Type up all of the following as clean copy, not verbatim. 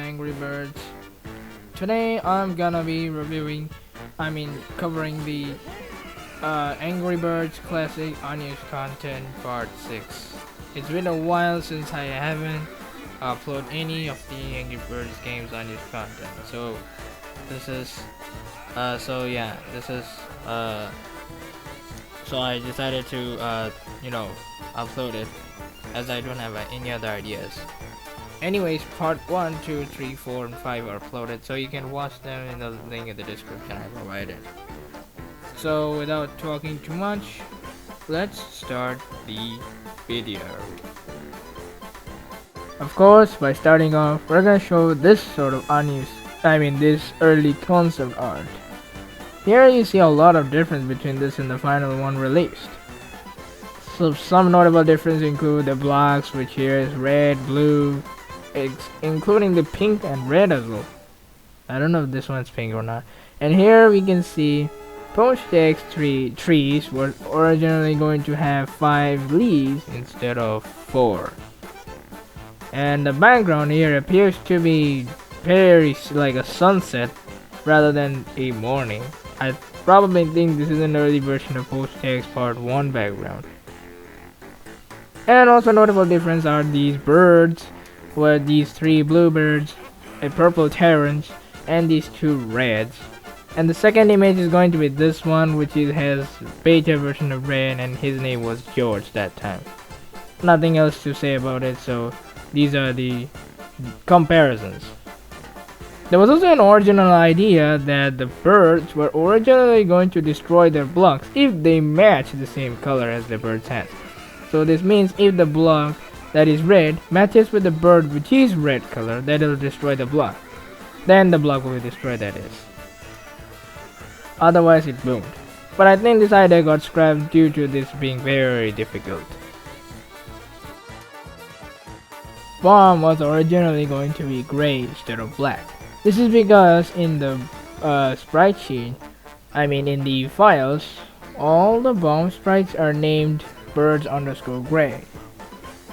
Angry Birds. Today I'm gonna be covering the Angry Birds Classic Unused Content Part 6. It's been a while since I haven't uploaded any of the Angry Birds games unused content. So this is, this is, so I decided to, upload it as I don't have any other ideas. Anyways, part 1, 2, 3, 4, and 5 are uploaded, so you can watch them in the link in the description I provided. So without talking too much, let's start the video. Of course, by starting off, we're gonna show this sort of this early concept art. Here you see a lot of difference between this and the final one released. So some notable differences include the blocks, which here is red, blue, including the pink and red as well. I don't know if this one's pink or not. And here we can see Post-X trees were originally going to have 5 leaves instead of 4. And the background here appears to be very like a sunset rather than a morning. I probably think this is an early version of Post-X Part 1 background. And also notable difference are these birds, where these 3 bluebirds, a purple terrans, and these 2 reds. And the second image is going to be this one, which has beta version of red, and his name was George that time. Nothing else to say about it, so these are the comparisons. There was also an original idea that the birds were originally going to destroy their blocks if they match the same color as the bird's hands. So this means if the block that is red matches with the bird which is red color, that will destroy the block. Then the block will be destroyed, that is. Otherwise it won't. But I think this idea got scrapped due to this being very difficult. Bomb was originally going to be gray instead of black. This is because in the sprite sheet, in the files, all the bomb sprites are named birds_gray.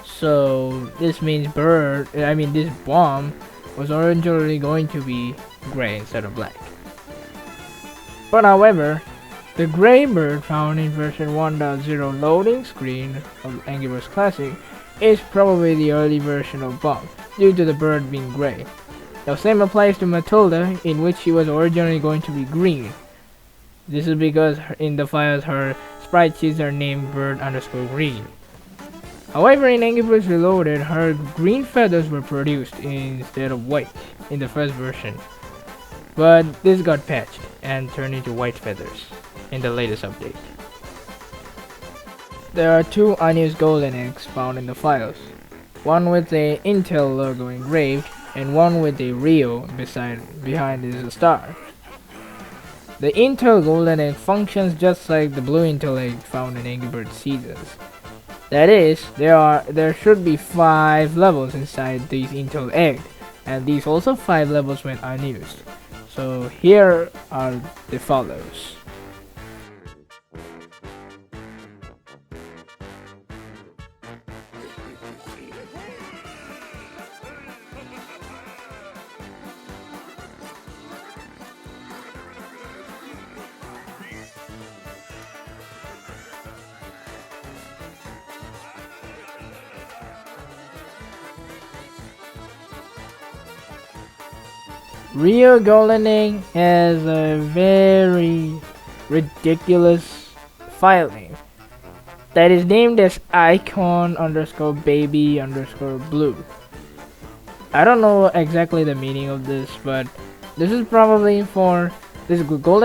So this means this bomb was originally going to be gray instead of black. But however, the gray bird found in version 1.0 loading screen of Angry Birds Classic is probably the early version of bomb due to the bird being gray. The same applies to Matilda, in which she was originally going to be green. This is because in the files her sprite sheets are named bird_green. However, in Angry Birds Reloaded, her green feathers were produced instead of white in the first version. But this got patched and turned into white feathers in the latest update. There are 2 unused golden eggs found in the files. One with the Intel logo engraved and one with a Rio behind is a star. The Intel golden egg functions just like the blue Intel egg found in Angry Birds Seasons. That is, there should be 5 levels inside these Intel eggs, and these also 5 levels went unused. So here are the follows. Rio Golden Egg has a very ridiculous file name that is named as icon_baby_blue. I don't know exactly the meaning of this, but this golden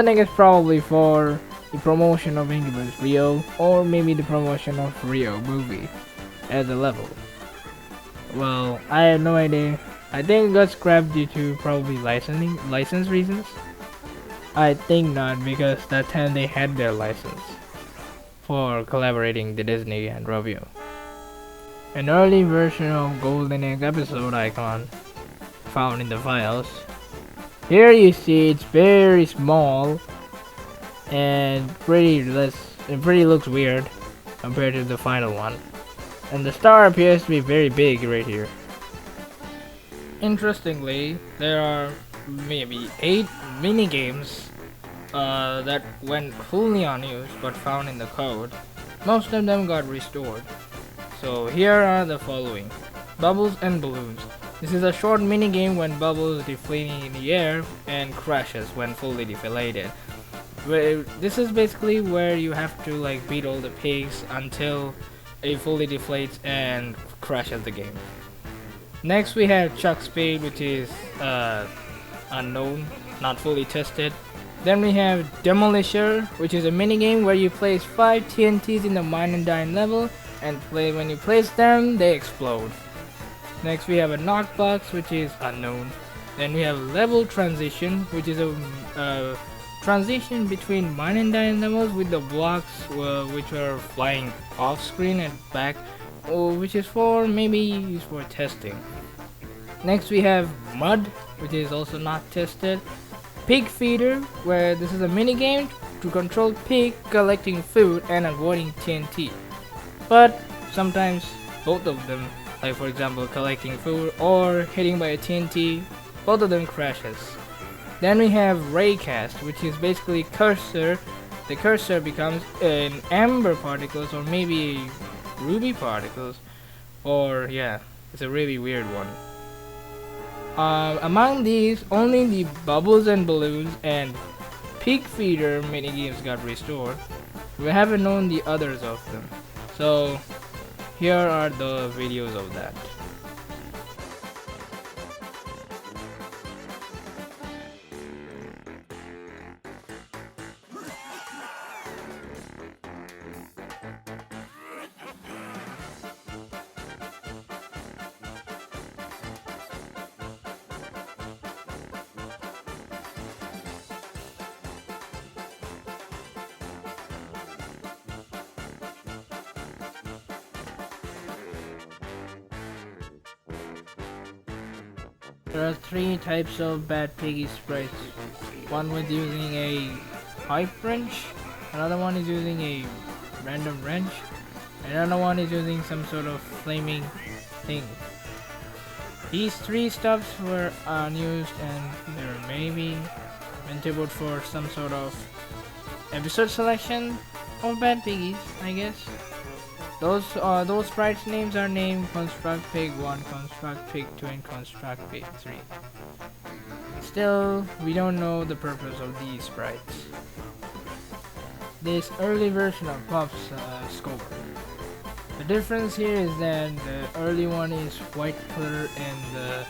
egg is probably for the promotion of Angry Birds Rio, or maybe the promotion of Rio movie as a level. Well, I have no idea. I think it got scrapped due to probably license reasons. I think not, because that time they had their license for collaborating the Disney and Rovio. An early version of Golden Egg episode icon found in the files. Here you see it's very small and pretty looks weird compared to the final one. And the star appears to be very big right here. Interestingly, there are maybe 8 mini games that went fully unused but found in the code. Most of them got restored. So here are the following. Bubbles and balloons. This is a short mini game when bubbles deflating in the air and crashes when fully deflated. This is basically where you have to like beat all the pigs until it fully deflates and crashes the game. Next we have Chuck Speed, which is unknown, not fully tested. Then we have Demolisher, which is a minigame where you place 5 TNTs in the mine and dine level, and when you place them, they explode. Next we have a Knockbox, which is unknown. Then we have Level Transition, which is a transition between mine and dine levels with the blocks which are flying off screen and back, which is for maybe used for testing. Next we have Mud, which is also not tested. Pig Feeder, where this is a minigame to control pig collecting food and avoiding TNT. But sometimes both of them, like for example collecting food or hitting by a TNT, both of them crashes. Then we have Raycast, which is basically cursor. The cursor becomes an amber particles or maybe ruby particles, or yeah, it's a really weird one. Among these, only the Bubbles and Balloons and Pig Feeder minigames got restored. We haven't known the others of them. So here are the videos of that. There are 3 types of Bad Piggy sprites. One with using a pipe wrench, another one is using a random wrench, and another one is using some sort of flaming thing. These 3 stuffs were unused and they're maybe intended for some sort of episode selection of Bad Piggies, I guess. Those sprites names are named Construct Pig 1, Construct Pig 2, and Construct Pig 3. Still, we don't know the purpose of these sprites. This early version of Pop's score. The difference here is that the early one is white color and the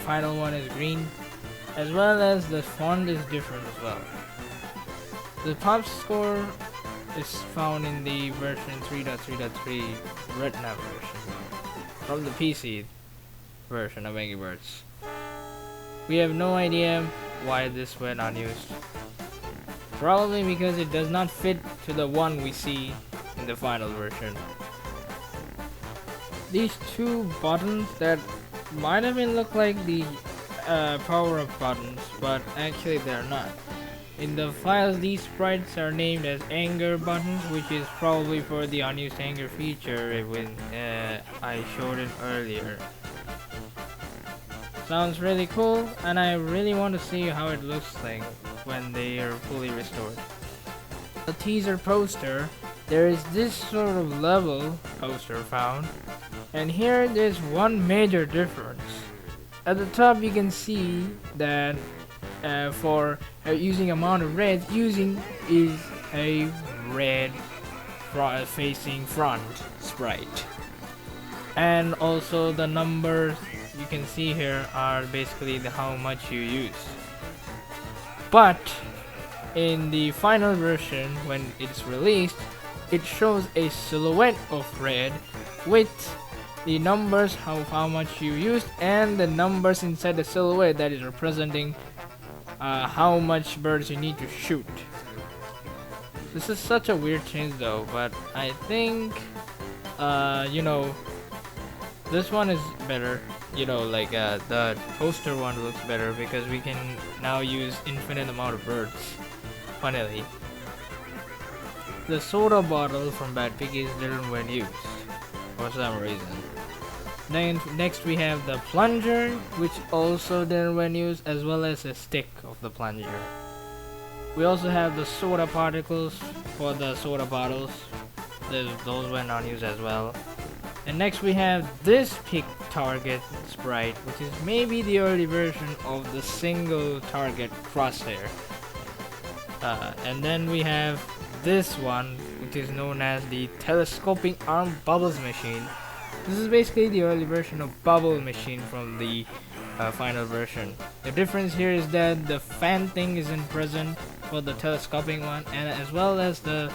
final one is green, as well as the font is different as well. The Pop's score is found in the version 3.3.3 Retina version from the PC version of Angry Birds. We have no idea why this went unused. Probably because it does not fit to the one we see in the final version. These 2 buttons that might have been look like the power-up buttons, but actually they're not. In the files, these sprites are named as anger buttons, which is probably for the unused anger feature when I showed it earlier. Sounds really cool, and I really want to see how it looks like when they are fully restored. The teaser poster, there is this sort of level poster found, and here there's one major difference. At the top you can see that for using amount of reds, using is a red facing front sprite, and also the numbers you can see here are basically how much you use. But in the final version, when it's released, it shows a silhouette of red with the numbers how much you used and the numbers inside the silhouette that is representing how much birds you need to shoot. This is such a weird change though, but I think this one is better. Like the poster one looks better because we can now use infinite amount of birds. Finally, the soda bottle from Bad Piggies didn't win used for some reason. Then next we have the plunger, which also didn't went used, as well as a stick of the plunger. We also have the soda particles for the soda bottles. Those went unused as well. And next we have this pick target sprite, which is maybe the early version of the single target crosshair. And then we have this one, which is known as the telescoping arm bubbles machine. This is basically the early version of bubble machine from the final version. The difference here is that the fan thing isn't present for the telescoping one, and as well as the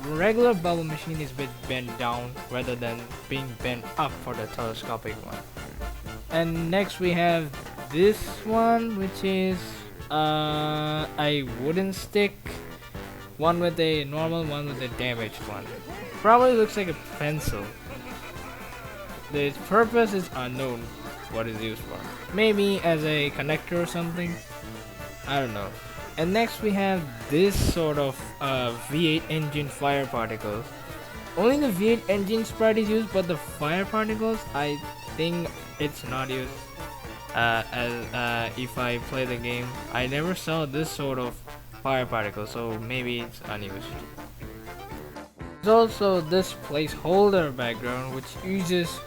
regular bubble machine is bent down rather than being bent up for the telescopic one. And next we have this one, which is a wooden stick, one with a normal, one with a damaged one. Probably looks like a pencil. The purpose is unknown what it's used for. Maybe as a connector or something, I don't know. And next we have this sort of V8 engine fire particles. Only the V8 engine sprite is used, but the fire particles, I think it's not used. If I play the game, I never saw this sort of fire particle, so maybe it's unused. There's also this placeholder background, which uses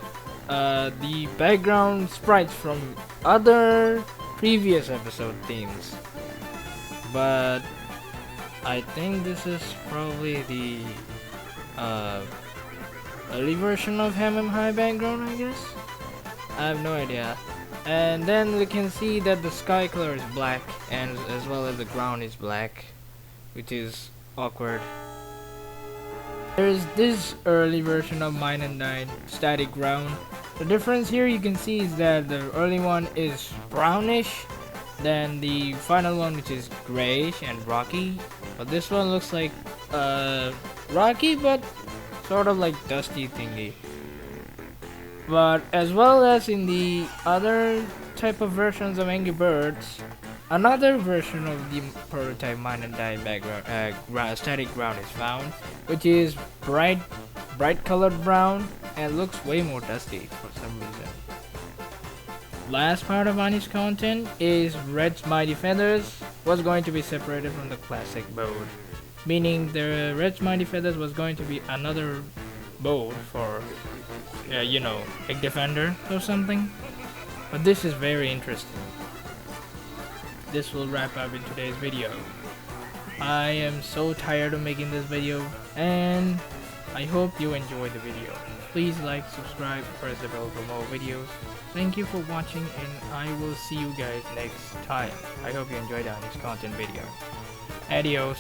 the background sprites from other previous episode themes. But I think this is probably the early version of Ham High background, I guess. I have no idea. And then we can see that the sky color is black, and as well as the ground is black, which is awkward. There is this early version of Mine and Dine static ground. The difference here you can see is that the early one is brownish, then the final one, which is grayish and rocky, but this one looks like rocky but sort of like dusty thingy. But as well as in the other type of versions of Angry Birds, another version of the prototype Mine and Die background static ground is found, which is bright colored brown and looks way more dusty for some reason. Last part of Unused content is Red's Mighty Feathers was going to be separated from the classic mode, meaning the Red's Mighty Feathers was going to be another mode for you know, Egg Defender or something. But this is very interesting. This will wrap up in today's video. I am so tired of making this video, and I hope you enjoyed the video. Please like, subscribe, press the bell for more videos. Thank you for watching, and I will see you guys next time. I hope you enjoyed our next content video. Adios.